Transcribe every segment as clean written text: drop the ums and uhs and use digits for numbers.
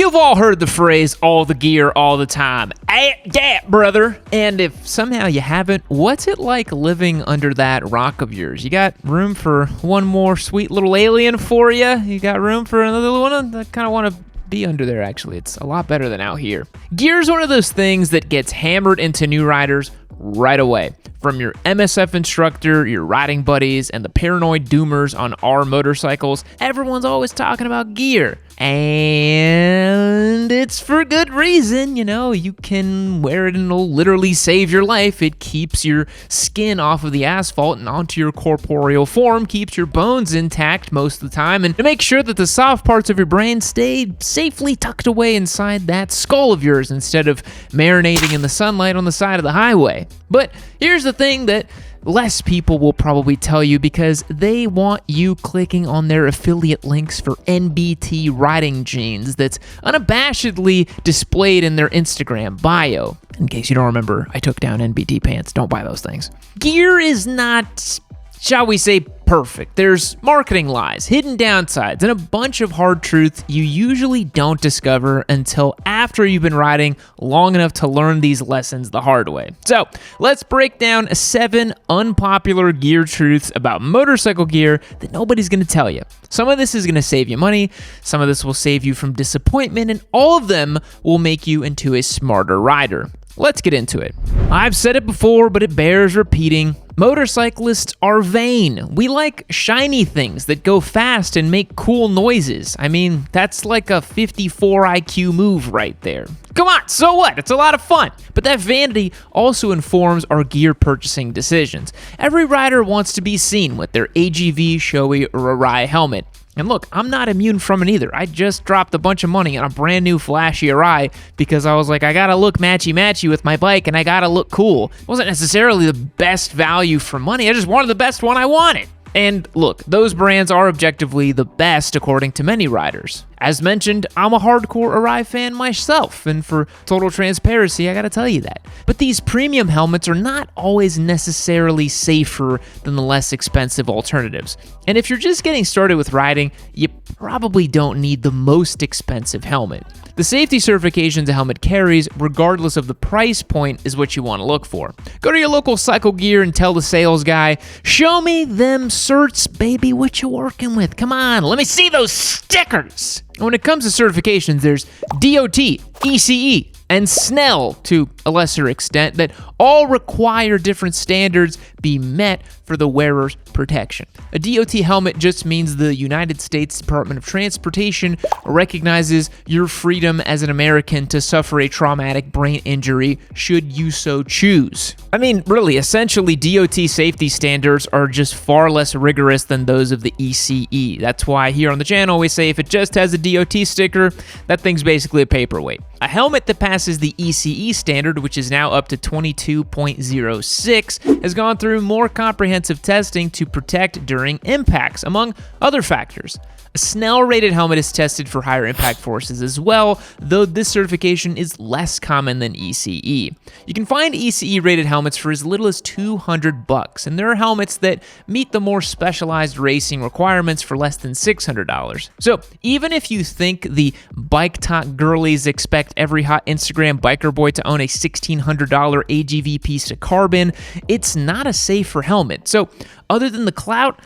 You've all heard the phrase, all the gear, all the time. Yeah, brother. And if somehow you haven't, what's it like living under that rock of yours? You got room for one more sweet little alien for you? You got room for another one? I kind of want to be under there, actually. It's a lot better than out here. Gear's one of those things that gets hammered into new riders right away. From your MSF instructor, your riding buddies, and the paranoid doomers on our motorcycles, everyone's always talking about gear. And it's for good reason. You know, you can wear it and it'll literally save your life. It keeps your skin off of the asphalt and onto your corporeal form, keeps your bones intact most of the time, and to make sure that the soft parts of your brain stay safely tucked away inside that skull of yours instead of marinating in the sunlight on the side of the highway. But here's the thing that less people will probably tell you because they want you clicking on their affiliate links for NBT riding jeans that's unabashedly displayed in their Instagram bio. In case you don't remember, I took down NBT pants. Don't buy those things. Gear is not, shall we say, perfect. There's marketing lies, hidden downsides, and a bunch of hard truths you usually don't discover until after you've been riding long enough to learn these lessons the hard way. So let's break down 7 unpopular gear truths about motorcycle gear that nobody's going to tell you. Some of this is going to save you money, some of this will save you from disappointment, and all of them will make you into a smarter rider. Let's get into it. I've said it before, but it bears repeating. Motorcyclists are vain. We like shiny things that go fast and make cool noises. I mean, that's like a 54 IQ move right there. Come on, so what? It's a lot of fun. But that vanity also informs our gear purchasing decisions. Every rider wants to be seen with their AGV, showy, or awry helmet. And look, I'm not immune from it either. I just dropped a bunch of money on a brand new flashy Arai because I was like, I gotta look matchy-matchy with my bike and I gotta look cool. It wasn't necessarily the best value for money, I just wanted the best one I wanted. And look, those brands are objectively the best according to many riders. As mentioned, I'm a hardcore Arai fan myself, and for total transparency, I gotta tell you that. But these premium helmets are not always necessarily safer than the less expensive alternatives. And if you're just getting started with riding, you probably don't need the most expensive helmet. The safety certifications a helmet carries, regardless of the price point, is what you want to look for. Go to your local cycle gear and tell the sales guy, show me them certs, baby, what you working with? Come on, let me see those stickers. And when it comes to certifications, there's DOT, ECE, and SNELL to a lesser extent that all require different standards be met for the wearer's protection. A DOT helmet just means the United States Department of Transportation recognizes your freedom as an American to suffer a traumatic brain injury should you so choose. I mean, really, essentially DOT safety standards are just far less rigorous than those of the ECE. That's why here on the channel we say if it just has a DOT sticker, that thing's basically a paperweight. A helmet that passes the ECE standard, which is now up to 22.06, has gone through more comprehensive testing to protect during impacts, among other factors. A SNELL-rated helmet is tested for higher impact forces as well, though this certification is less common than ECE. You can find ECE-rated helmets for as little as $200, and there are helmets that meet the more specialized racing requirements for less than $600. So even if you think the bike talk girlies expect every hot Instagram biker boy to own a $1,600 AGV piece of carbon, it's not a safer helmet. So other than the clout,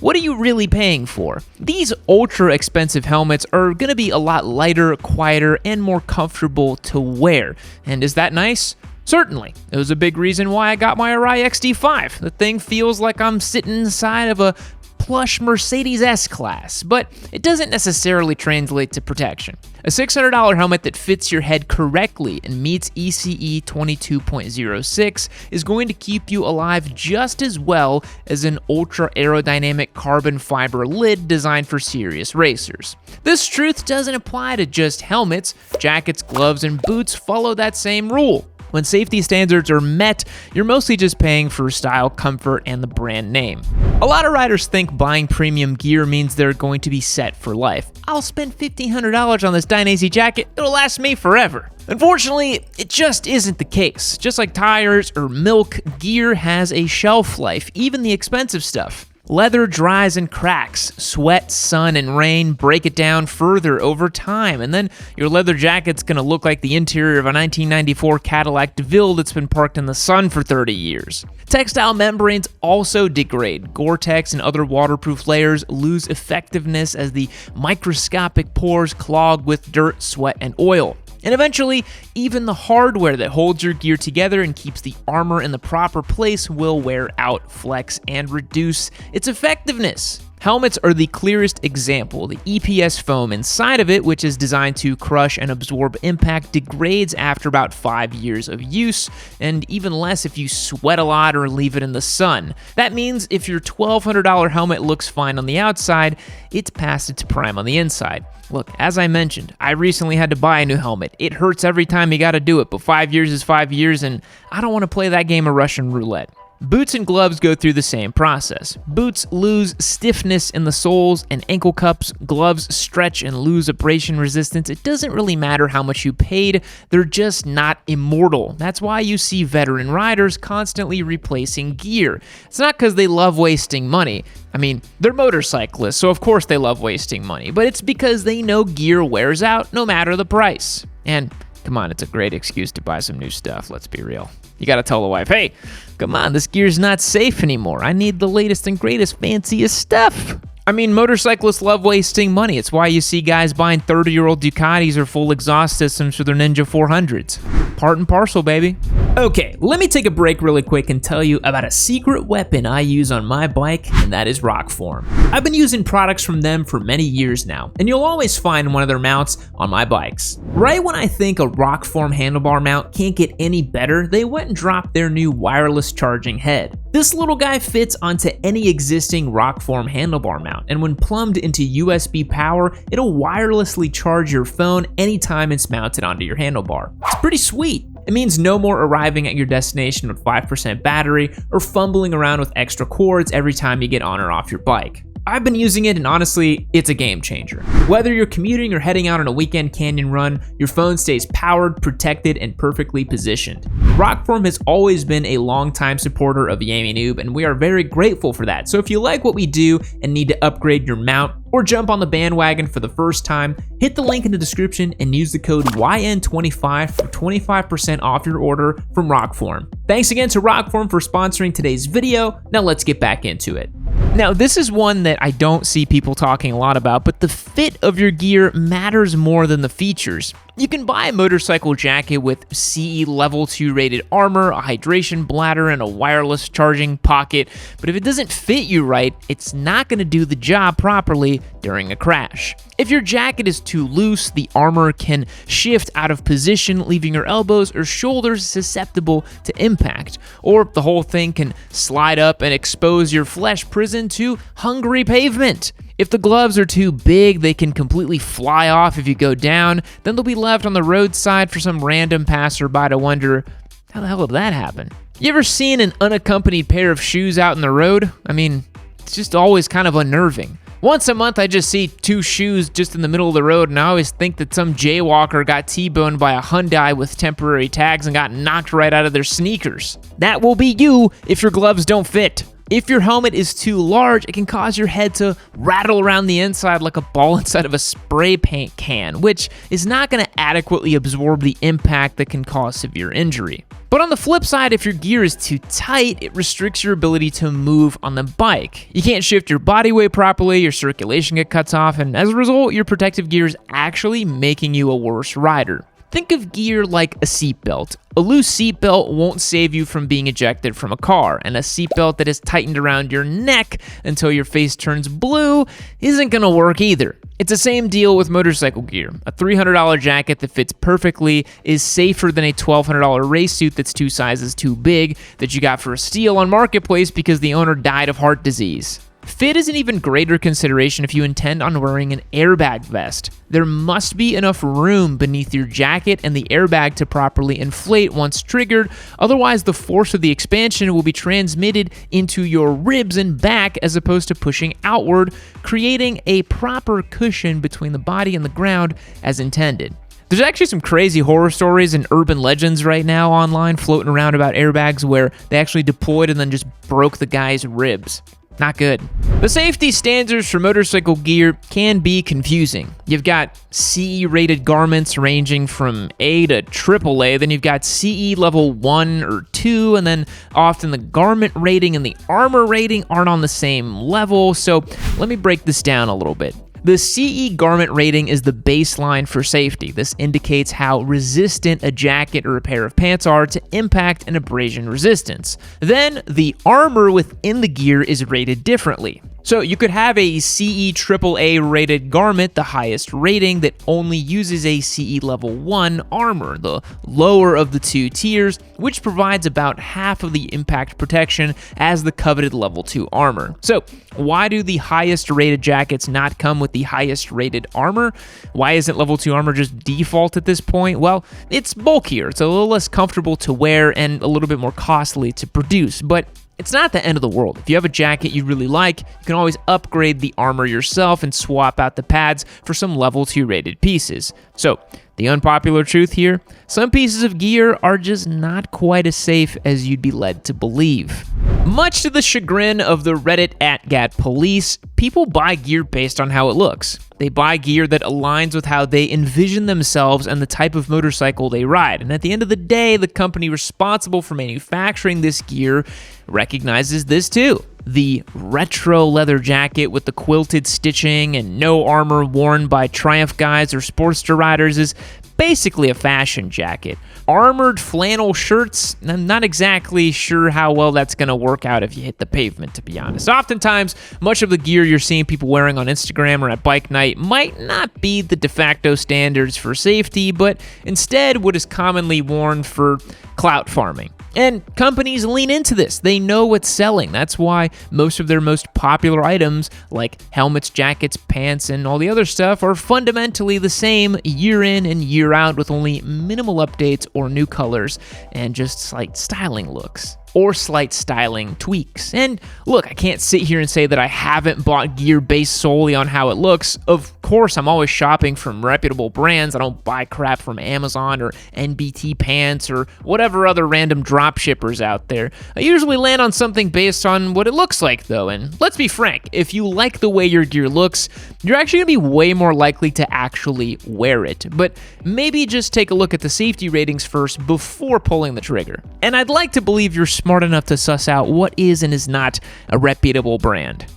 what are you really paying for? These ultra expensive helmets are going to be a lot lighter, quieter, and more comfortable to wear. And is that nice? Certainly. It was a big reason why I got my Arai XD5. The thing feels like I'm sitting inside of a plush Mercedes S-Class, but it doesn't necessarily translate to protection. A $600 helmet that fits your head correctly and meets ECE 22.06 is going to keep you alive just as well as an ultra aerodynamic carbon fiber lid designed for serious racers. This truth doesn't apply to just helmets. Jackets, gloves, and boots follow that same rule. When safety standards are met, you're mostly just paying for style, comfort, and the brand name. A lot of riders think buying premium gear means they're going to be set for life. I'll spend $1,500 on this Dainese jacket, it'll last me forever. Unfortunately, it just isn't the case. Just like tires or milk, gear has a shelf life, even the expensive stuff. Leather dries and cracks. Sweat, sun, and rain break it down further over time, and then your leather jacket's gonna look like the interior of a 1994 Cadillac DeVille that's been parked in the sun for 30 years. Textile membranes also degrade. Gore-Tex and other waterproof layers lose effectiveness as the microscopic pores clog with dirt, sweat, and oil. And eventually, even the hardware that holds your gear together and keeps the armor in the proper place will wear out, flex, and reduce its effectiveness. Helmets are the clearest example. The EPS foam inside of it, which is designed to crush and absorb impact, degrades after about 5 years of use, and even less if you sweat a lot or leave it in the sun. That means if your $1,200 helmet looks fine on the outside, it's past its prime on the inside. Look, as I mentioned, I recently had to buy a new helmet. It hurts every time you gotta do it, but 5 years is 5 years, and I don't want to play that game of Russian roulette. Boots and gloves go through the same process. Boots lose stiffness in the soles and ankle cups. Gloves stretch and lose abrasion resistance. It doesn't really matter how much you paid, they're just not immortal. That's why you see veteran riders constantly replacing gear. It's not because they love wasting money. I mean, they're motorcyclists, so of course they love wasting money, but it's because they know gear wears out no matter the price. And come on, it's a great excuse to buy some new stuff, let's be real. You gotta tell the wife, hey, come on, this gear's not safe anymore. I need the latest and greatest, fanciest stuff. I mean, motorcyclists love wasting money. It's why you see guys buying 30-year-old Ducatis or full exhaust systems for their Ninja 400s. Part and parcel, baby. Okay, let me take a break really quick and tell you about a secret weapon I use on my bike, and that is Rockform. I've been using products from them for many years now, and you'll always find one of their mounts on my bikes. Right when I think a Rockform handlebar mount can't get any better, they went and dropped their new wireless charging head. This little guy fits onto any existing Rockform handlebar mount, and when plumbed into USB power, it'll wirelessly charge your phone anytime it's mounted onto your handlebar. It's pretty sweet. It means no more arriving at your destination with 5% battery or fumbling around with extra cords every time you get on or off your bike. I've been using it, and honestly, it's a game changer. Whether you're commuting or heading out on a weekend canyon run, your phone stays powered, protected, and perfectly positioned. Rockform has always been a longtime supporter of Yami Noob, and we are very grateful for that. So if you like what we do and need to upgrade your mount or jump on the bandwagon for the first time, hit the link in the description and use the code YN25 for 25% off your order from Rockform. Thanks again to Rockform for sponsoring today's video. Now let's get back into it. Now, this is one that I don't see people talking a lot about, but the fit of your gear matters more than the features. You can buy a motorcycle jacket with CE Level 2 rated armor, a hydration bladder, and a wireless charging pocket, but if it doesn't fit you right, it's not going to do the job properly during a crash. If your jacket is too loose, the armor can shift out of position, leaving your elbows or shoulders susceptible to impact, or the whole thing can slide up and expose your flesh prison to hungry pavement. If the gloves are too big, they can completely fly off if you go down, then they'll be left on the roadside for some random passerby to wonder, how the hell did that happen? You ever seen an unaccompanied pair of shoes out in the road? I mean, it's just always kind of unnerving. Once a month, I just see two shoes just in the middle of the road, and I always think that some jaywalker got T-boned by a Hyundai with temporary tags and got knocked right out of their sneakers. That will be you if your gloves don't fit. If your helmet is too large, it can cause your head to rattle around the inside like a ball inside of a spray paint can, which is not going to adequately absorb the impact that can cause severe injury. But on the flip side, if your gear is too tight, it restricts your ability to move on the bike. You can't shift your body weight properly, your circulation gets cut off, and as a result, your protective gear is actually making you a worse rider. Think of gear like a seatbelt. A loose seatbelt won't save you from being ejected from a car, and a seatbelt that is tightened around your neck until your face turns blue isn't gonna work either. It's the same deal with motorcycle gear. A $300 jacket that fits perfectly is safer than a $1,200 race suit that's 2 sizes too big that you got for a steal on Marketplace because the owner died of heart disease. Fit is an even greater consideration if you intend on wearing an airbag vest. There must be enough room beneath your jacket and the airbag to properly inflate once triggered, otherwise the force of the expansion will be transmitted into your ribs and back as opposed to pushing outward, creating a proper cushion between the body and the ground as intended. There's actually some crazy horror stories and urban legends right now online floating around about airbags where they actually deployed and then just broke the guy's ribs. Not good. The safety standards for motorcycle gear can be confusing. You've got CE rated garments ranging from A to AAA, then you've got CE level 1 or 2, and then often the garment rating and the armor rating aren't on the same level. So let me break this down a little bit. The CE garment rating is the baseline for safety. This indicates how resistant a jacket or a pair of pants are to impact and abrasion resistance. Then the armor within the gear is rated differently. So you could have a CE AAA rated garment, the highest rating, that only uses a CE level 1 armor, the lower of the two tiers, which provides about half of the impact protection as the coveted level 2 armor. So why do the highest rated jackets not come with the highest rated armor? Why isn't level 2 armor just default at this point? Well, it's bulkier, it's a little less comfortable to wear and a little bit more costly to produce, but it's not the end of the world. If you have a jacket you really like, you can always upgrade the armor yourself and swap out the pads for some level 2 rated pieces. So, the unpopular truth here, some pieces of gear are just not quite as safe as you'd be led to believe. Much to the chagrin of the Reddit @GAT police, people buy gear based on how it looks. They buy gear that aligns with how they envision themselves and the type of motorcycle they ride. And at the end of the day, the company responsible for manufacturing this gear recognizes this too. The retro leather jacket with the quilted stitching and no armor worn by Triumph guys or Sportster riders is basically a fashion jacket. Armored flannel shirts, I'm not exactly sure how well that's going to work out if you hit the pavement, to be honest. Oftentimes, much of the gear you're seeing people wearing on Instagram or at bike night might not be the de facto standards for safety, but instead what is commonly worn for clout farming. And companies lean into this. They know what's selling. That's why most of their most popular items, like helmets, jackets, pants, and all the other stuff, are fundamentally the same year in and year out with only minimal updates or new colors and just slight styling looks. Or slight styling tweaks. And look, I can't sit here and say that I haven't bought gear based solely on how it looks. Of course, I'm always shopping from reputable brands. I don't buy crap from Amazon or NBT Pants or whatever other random drop shippers out there. I usually land on something based on what it looks like, though. And let's be frank, if you like the way your gear looks, you're actually going to be way more likely to actually wear it. But maybe just take a look at the safety ratings first before pulling the trigger. And I'd like to believe you're smart enough to suss out what is and is not a reputable brand,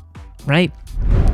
right?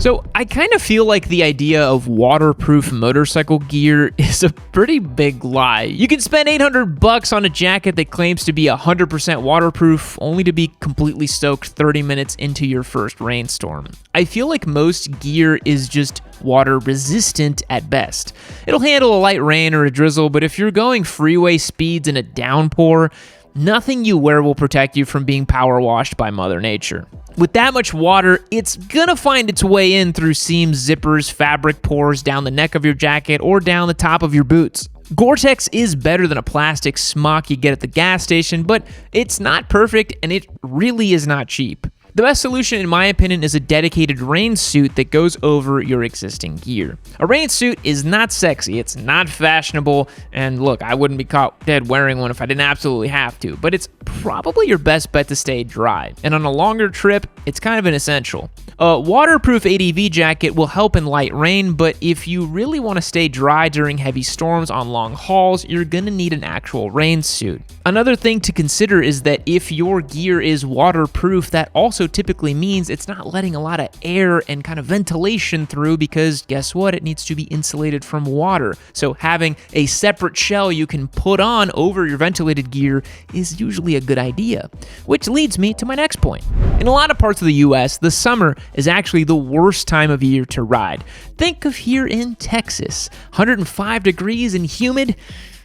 So I kind of feel like the idea of waterproof motorcycle gear is a pretty big lie. You can spend $800 on a jacket that claims to be 100% waterproof, only to be completely soaked 30 minutes into your first rainstorm. I feel like most gear is just water resistant at best. It'll handle a light rain or a drizzle, but if you're going freeway speeds in a downpour, nothing you wear will protect you from being power washed by Mother Nature. With that much water, it's gonna find its way in through seams, zippers, fabric pores, down the neck of your jacket, or down the top of your boots. Gore-Tex is better than a plastic smock you get at the gas station, but it's not perfect and it really is not cheap. The best solution, in my opinion, is a dedicated rain suit that goes over your existing gear. A rain suit is not sexy, it's not fashionable, and look, I wouldn't be caught dead wearing one if I didn't absolutely have to, but it's probably your best bet to stay dry. And on a longer trip, it's kind of an essential. A waterproof ADV jacket will help in light rain, but if you really want to stay dry during heavy storms on long hauls, you're gonna need an actual rain suit. Another thing to consider is that if your gear is waterproof, that also typically means it's not letting a lot of air and kind of ventilation through, because guess what? It needs to be insulated from water. So having a separate shell you can put on over your ventilated gear is usually a good idea. Which leads me to my next point. In a lot of parts of the US, the summer is actually the worst time of year to ride. Think of here in Texas, 105 degrees and humid.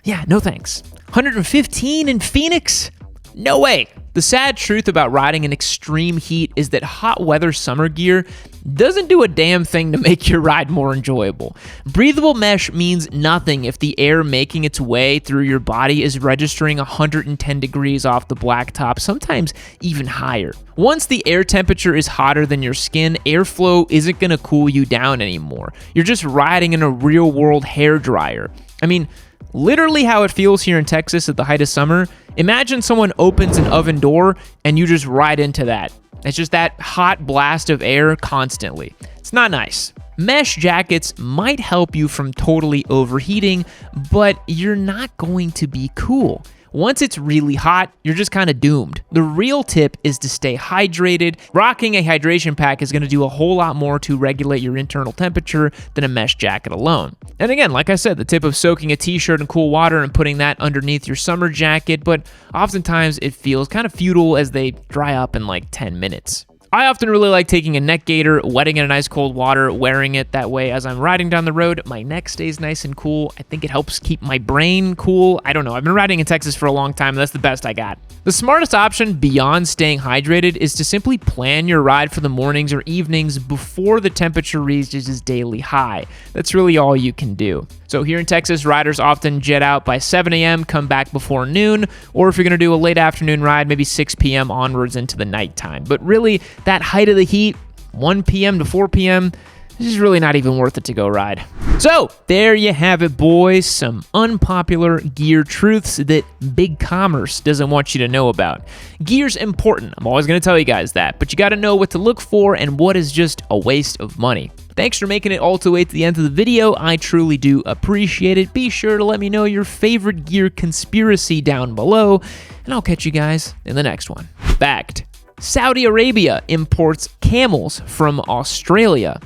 Yeah, no thanks. 115 in Phoenix? No way. The sad truth about riding in extreme heat is that hot weather summer gear doesn't do a damn thing to make your ride more enjoyable. Breathable mesh means nothing if the air making its way through your body is registering 110 degrees off the blacktop, sometimes even higher. Once the air temperature is hotter than your skin, airflow isn't going to cool you down anymore. You're just riding in a real-world hairdryer. I mean, literally how it feels here in Texas at the height of summer. Imagine someone opens an oven door and you just ride into that. It's just that hot blast of air constantly. It's not nice. Mesh jackets might help you from totally overheating, but you're not going to be cool. Once it's really hot, you're just kind of doomed. The real tip is to stay hydrated. Rocking a hydration pack is going to do a whole lot more to regulate your internal temperature than a mesh jacket alone. And again, like I said, the tip of soaking a t-shirt in cool water and putting that underneath your summer jacket, but oftentimes it feels kind of futile as they dry up in like 10 minutes. I often really like taking a neck gaiter, wetting it in ice cold water, wearing it that way as I'm riding down the road. My neck stays nice and cool. I think it helps keep my brain cool. I don't know. I've been riding in Texas for a long time. That's the best I got. The smartest option beyond staying hydrated is to simply plan your ride for the mornings or evenings before the temperature reaches its daily high. That's really all you can do. So here in Texas, riders often jet out by 7 a.m., come back before noon, or if you're going to do a late afternoon ride, maybe 6 p.m. onwards into the nighttime. But really, that height of the heat, 1 p.m. to 4 p.m., this is really not even worth it to go ride. So there you have it, boys. Some unpopular gear truths that big commerce doesn't want you to know about. Gear's important. I'm always going to tell you guys that, but you got to know what to look for and what is just a waste of money. Thanks for making it all the way to the end of the video. I truly do appreciate it. Be sure to let me know your favorite gear conspiracy down below, and I'll catch you guys in the next one. Fact: Saudi Arabia imports camels from Australia.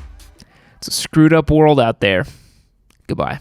It's a screwed up world out there. Goodbye.